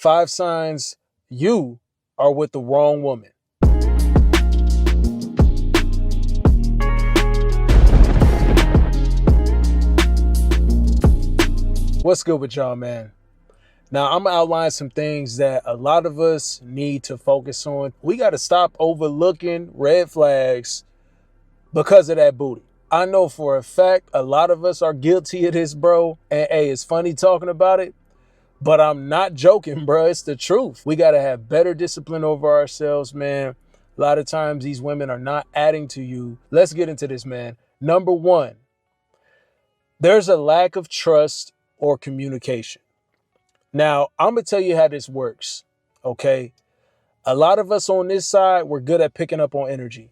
5 signs you are with the wrong woman. What's good with y'all, man? Now, I'm gonna outline some things that a lot of us need to focus on. We got to stop overlooking red flags because of that booty. I know for a fact a lot of us are guilty of this, bro. And hey, it's funny talking about it, but I'm not joking, bro. It's the truth. We got to have better discipline over ourselves, man. A lot of times these women are not adding to you. Let's get into this, man. Number 1, there's a lack of trust or communication. Now, I'm going to tell you how this works, okay? A lot of us on this side, we're good at picking up on energy.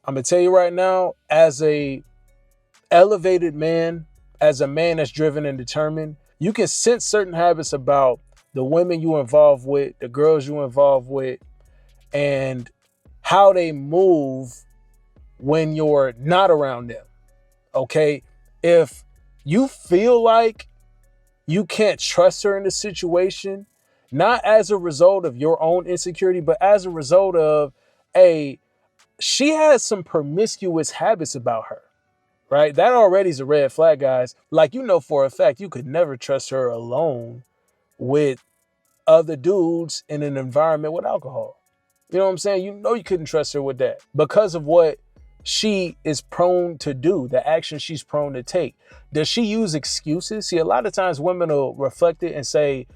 I'm going to tell you right now, as a elevated man, as a man that's driven and determined, you can sense certain habits about the women you involve with, the girls you involve with, and how they move when you're not around them, okay? If you feel like you can't trust her in the situation, not as a result of your own insecurity, but as a result of, she has some promiscuous habits about her, right? That already is a red flag, guys. Like, you know for a fact, you could never trust her alone with other dudes in an environment with alcohol. You know what I'm saying? You know you couldn't trust her with that because of what she is prone to do, the action she's prone to take. Does she use excuses? See, a lot of times women will reflect it and say,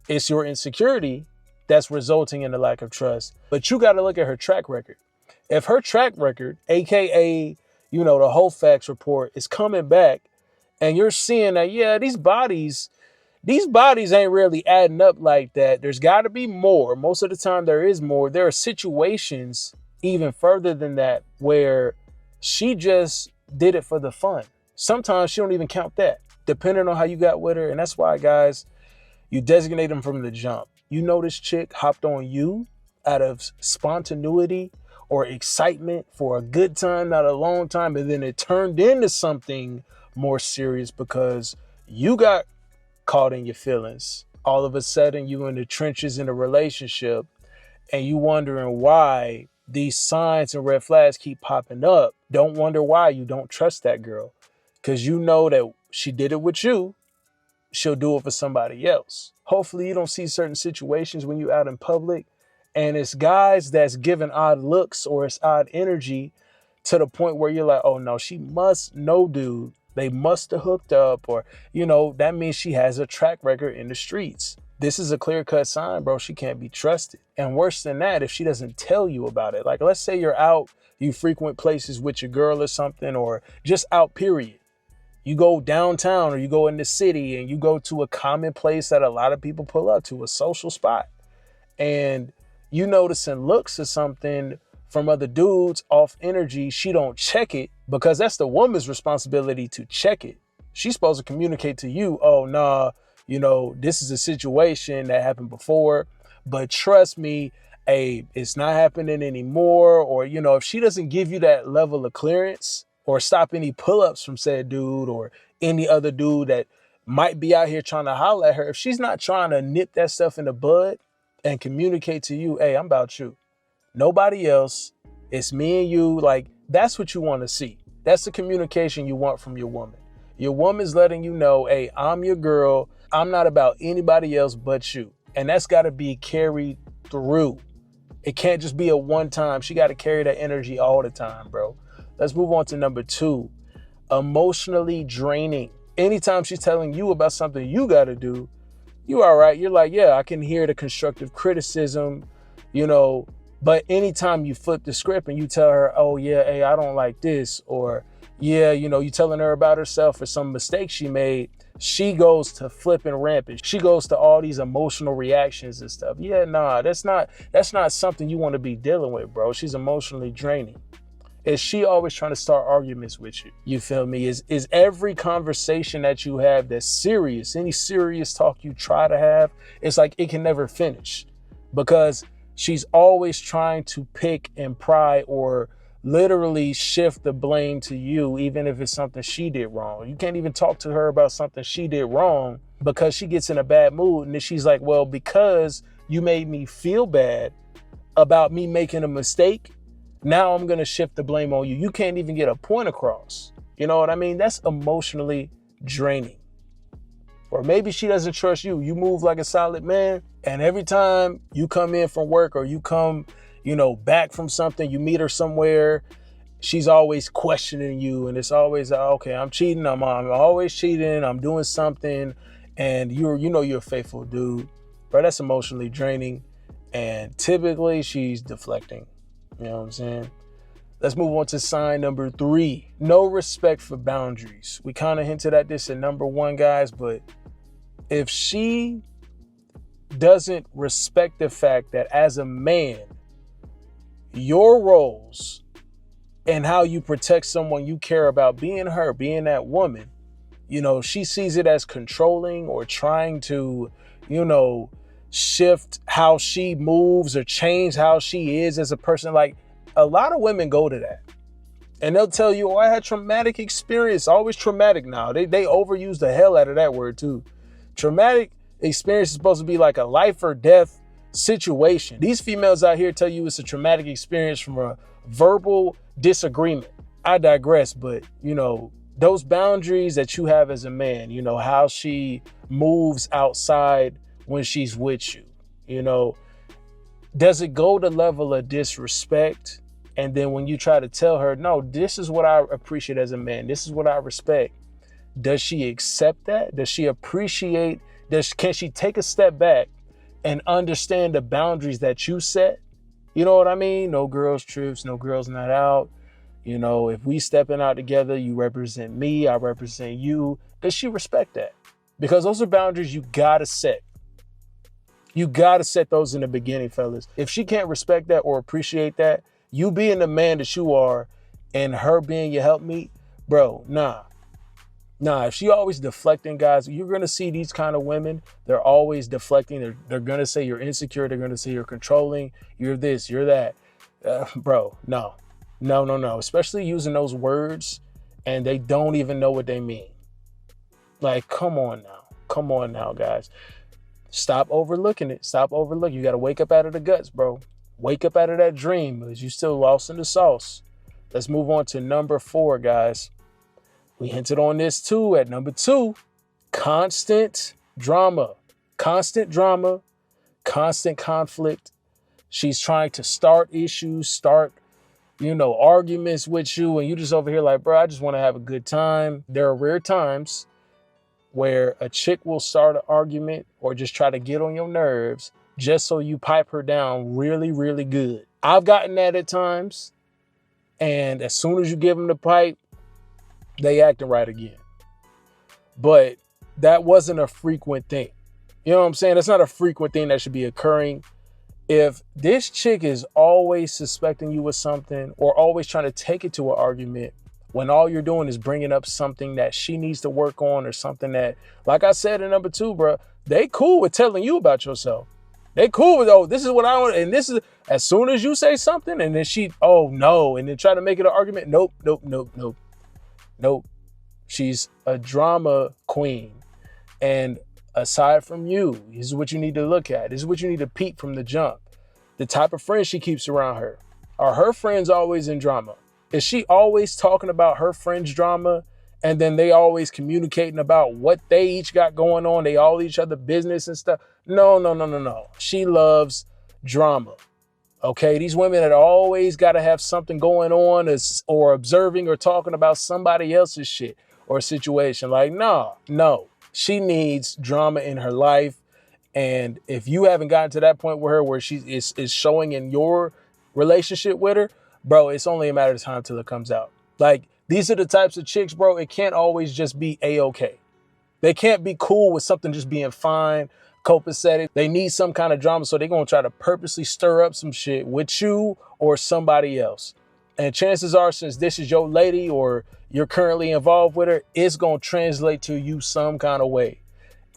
it's your insecurity that's resulting in a lack of trust. But you got to look at her track record. If her track record, AKA, you know, the whole facts report is coming back and you're seeing that, yeah, these bodies ain't really adding up like that. There's got to be more. Most of the time there is more. There are situations even further than that where she just did it for the fun. Sometimes she don't even count that, depending on how you got with her. And that's why, guys, you designate them from the jump. You know this chick hopped on you out of spontaneity or excitement for a good time, not a long time, and then it turned into something more serious because you got caught in your feelings. All of a sudden, you in the trenches in a relationship and you wondering why these signs and red flags keep popping up. Don't wonder why you don't trust that girl, because you know that she did it with you. She'll do it for somebody else. Hopefully you don't see certain situations when you're out in public and it's guys that's giving odd looks or it's odd energy to the point where you're like, oh no, she must know, dude. They must have hooked up, or, you know, that means she has a track record in the streets. This is a clear-cut sign, bro. She can't be trusted. And worse than that, if she doesn't tell you about it. Like, let's say you're out, you frequent places with your girl or something, or just out, period. You go downtown or you go in the city and you go to a common place that a lot of people pull up to, a social spot. And you noticing looks or something from other dudes off energy. She don't check it because that's the woman's responsibility to check it. She's supposed to communicate to you, oh, nah, you know, this is a situation that happened before, but trust me, it's not happening anymore. Or, you know, if she doesn't give you that level of clearance or stop any pull-ups from said dude or any other dude that might be out here trying to holler at her, if she's not trying to nip that stuff in the bud and communicate to you, hey, I'm about you. Nobody else. It's me and you. Like, that's what you want to see. That's the communication you want from your woman. Your woman's letting you know, hey, I'm your girl. I'm not about anybody else but you. And that's got to be carried through. It can't just be a one time. She got to carry that energy all the time, bro. Let's move on to number 2. Emotionally draining. Anytime she's telling you about something you got to do, you all right. You're like, yeah, I can hear the constructive criticism, you know, but anytime you flip the script and you tell her, oh yeah, hey, I don't like this, or yeah, you know, you telling her about herself or some mistake she made, she goes to flipping rampant. She goes to all these emotional reactions and stuff. Yeah, nah, that's not something you want to be dealing with, bro. She's emotionally draining. Is she always trying to start arguments with you? You feel me? Is every conversation that you have that's serious, any serious talk you try to have, it's like it can never finish because she's always trying to pick and pry or literally shift the blame to you, even if it's something she did wrong. You can't even talk to her about something she did wrong because she gets in a bad mood. And then she's like, well, because you made me feel bad about me making a mistake. Now I'm going to shift the blame on you. You can't even get a point across. You know what I mean? That's emotionally draining. Or maybe she doesn't trust you. You move like a solid man, and every time you come in from work or you come, back from something, you meet her somewhere, she's always questioning you, and it's always, okay, I'm cheating, I'm always cheating, I'm doing something, and you're a faithful dude. Bro, that's emotionally draining, and typically she's deflecting. You know what I'm saying? Let's move on to sign number 3. No respect for boundaries. We kind of hinted at this in number 1, guys, but if she doesn't respect the fact that as a man, your roles and how you protect someone you care about, being her, being that woman, she sees it as controlling or trying to, shift how she moves or change how she is as a person. Like, a lot of women go to that and they'll tell you, oh, I had traumatic experience. Always traumatic now. They overuse the hell out of that word too. Traumatic experience is supposed to be like a life or death situation. These females out here tell you it's a traumatic experience from a verbal disagreement. I digress, but those boundaries that you have as a man, how she moves outside when she's with you, does it go to level of disrespect? And then when you try to tell her, no, this is what I appreciate as a man, this is what I respect, does she accept that? Does she appreciate, can she take a step back and understand the boundaries that you set? You know what I mean? No girls trips, no girls not out. If we stepping out together, you represent me, I represent you. Does she respect that? Because those are boundaries you gotta set. You gotta set those in the beginning, fellas. If she can't respect that or appreciate that, you being the man that you are and her being your helpmeet, bro, nah. If she always deflecting, guys, you're going to see these kind of women. They're always deflecting. They're going to say you're insecure. They're going to say you're controlling. You're this, you're that. Bro, no. Especially using those words and they don't even know what they mean. Like, come on now, guys. Stop overlooking it. You got to wake up out of the guts, bro. Wake up out of that dream because you still lost in the sauce. Let's move on to number 4, guys. We hinted on this too at number 2. Constant drama, constant conflict. She's trying to start issues, arguments with you, and you just over here like, bro, I just want to have a good time. There are rare times where a chick will start an argument or just try to get on your nerves just so you pipe her down really, really good. I've gotten that at times. And as soon as you give them the pipe, they acting right again. But that wasn't a frequent thing. You know what I'm saying? That's not a frequent thing that should be occurring. If this chick is always suspecting you with something or always trying to take it to an argument when all you're doing is bringing up something that she needs to work on or something that, like I said in number 2, bro, they cool with telling you about yourself. They cool with, oh, this is what I want. And this is, as soon as you say something and then she, oh no, and then try to make it an argument. Nope. She's a drama queen. And aside from you, this is what you need to look at. This is what you need to peep from the jump. The type of friends she keeps around her. Are her friends always in drama? Is she always talking about her friends' drama and then they always communicating about what they each got going on? They all each other business and stuff. No. She loves drama. Okay, these women that always got to have something going on or observing or talking about somebody else's shit or situation. Like, no. She needs drama in her life. And if you haven't gotten to that point with her where she is showing in your relationship with her, bro, it's only a matter of time till it comes out. Like, these are the types of chicks, bro, it can't always just be A-okay. They can't be cool with something just being fine, copacetic. They need some kind of drama, so they're going to try to purposely stir up some shit with you or somebody else. And chances are, since this is your lady or you're currently involved with her, it's going to translate to you some kind of way.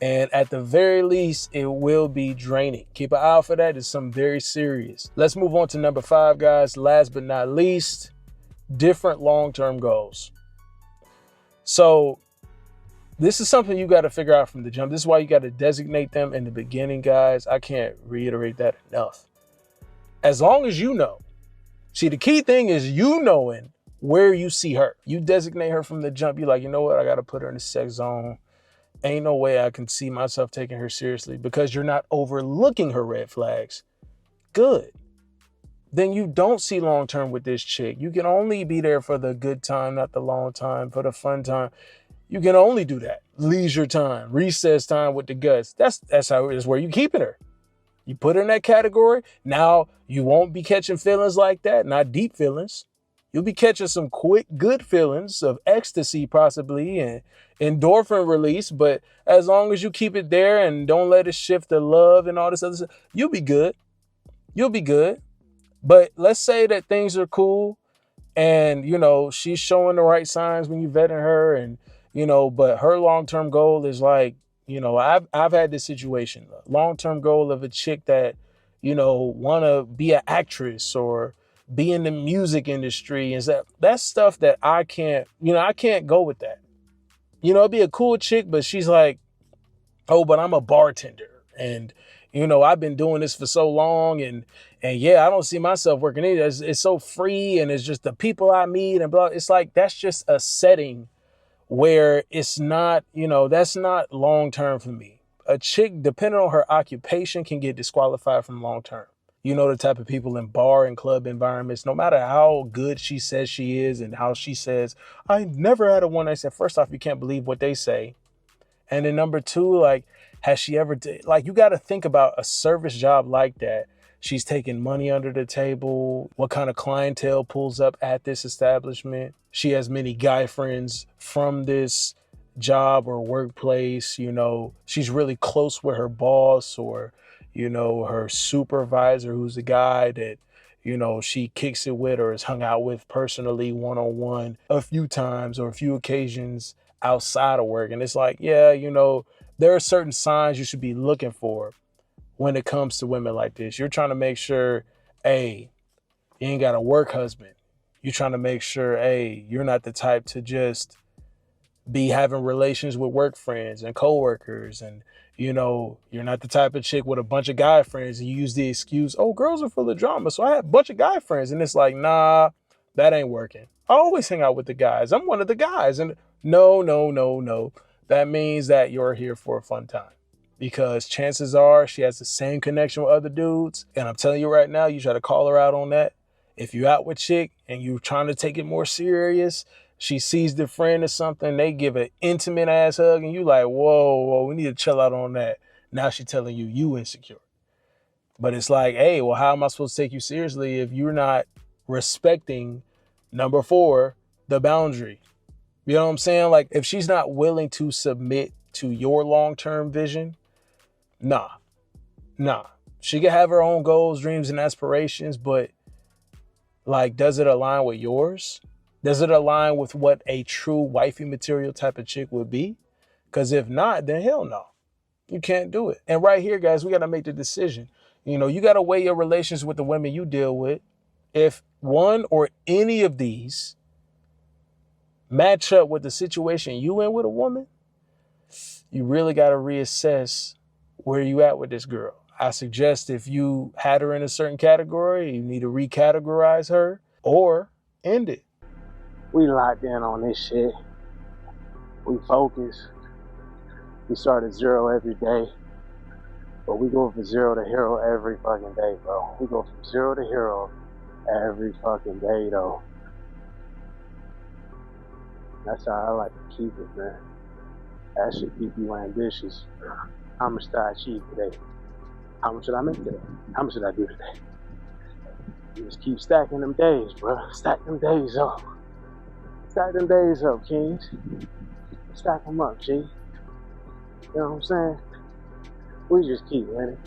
And at the very least, it will be draining. Keep an eye out for that. It's something very serious. Let's move on to number 5, guys. Last but not least, different long-term goals. So This is something you got to figure out from the jump. This is why you got to designate them in the beginning, guys. I can't reiterate that enough. As long as you know. See, the key thing is you knowing where you see her. You designate her from the jump. You're like, you know what? I got to put her in the sex zone. Ain't no way I can see myself taking her seriously because you're not overlooking her red flags. Good. Then you don't see long-term with this chick. You can only be there for the good time, not the long time, for the fun time. You can only do that. Leisure time, recess time with the guts. That's how it is where you keeping her. You put her in that category. Now you won't be catching feelings like that, not deep feelings. You'll be catching some quick, good feelings of ecstasy possibly and endorphin release. But as long as you keep it there and don't let it shift to love and all this other stuff, you'll be good. You'll be good. But let's say that things are cool and, you know, she's showing the right signs when you vetting her and, you know, but her long-term goal is like, you know, I've had this situation, long-term goal of a chick that, you know, want to be an actress or be in the music industry. And that's stuff that I can't go with that. You know, it'd be a cool chick, but she's like, oh, but I'm a bartender. And, you know, I've been doing this for so long and yeah, I don't see myself working either. It's so free and it's just the people I meet and blah. It's like, that's just a setting where it's not, you know, that's not long-term for me. A chick, depending on her occupation, can get disqualified from long-term. You know, the type of people in bar and club environments, no matter how good she says she is and how she says, I never had a one night stand. First off, you can't believe what they say. And then number two, like, has she ever, like, you got to think about a service job like that. She's taking money under the table. What kind of clientele pulls up at this establishment? She has many guy friends from this job or workplace. You know, she's really close with her boss or, you know, her supervisor, who's a guy that, you know, she kicks it with or has hung out with personally one-on-one a few times or a few occasions outside of work. And it's like, yeah, you know, there are certain signs you should be looking for when it comes to women like this. You're trying to make sure, hey, you ain't got a work husband. You're trying to make sure, hey, you're not the type to just be having relations with work friends and coworkers. And, you know, you're not the type of chick with a bunch of guy friends and you use the excuse, oh, girls are full of drama, so I have a bunch of guy friends. And it's like, nah, that ain't working. I always hang out with the guys. I'm one of the guys. And no. That means that you're here for a fun time. Because chances are she has the same connection with other dudes. And I'm telling you right now, you try to call her out on that. If you're out with chick and you're trying to take it more serious, she sees the friend or something, they give an intimate ass hug and you like, whoa, we need to chill out on that. Now she's telling you insecure. But it's like, hey, well, how am I supposed to take you seriously if you're not respecting, number 4, the boundary? You know what I'm saying? Like, if she's not willing to submit to your long-term vision, nah. She can have her own goals, dreams, and aspirations, but like, does it align with yours? Does it align with what a true wifey material type of chick would be? Because if not, then hell no. You can't do it. And right here, guys, we got to make the decision. You know, you got to weigh your relations with the women you deal with. If one or any of these match up with the situation you in with a woman, you really got to reassess where you at with this girl. I suggest if you had her in a certain category, you need to recategorize her or end it. We locked in on this shit. We focus. We start at 0 every day. But we go from 0 to hero every fucking day, bro. We go from 0 to hero every fucking day, though. That's how I like to keep it, man. That should keep you ambitious. How much did I achieve today? How much did I make today? How much did I do today? You just keep stacking them days, bro. Stack them days up. Stack them days up, kings. Stack them up, G. You know what I'm saying? We just keep winning.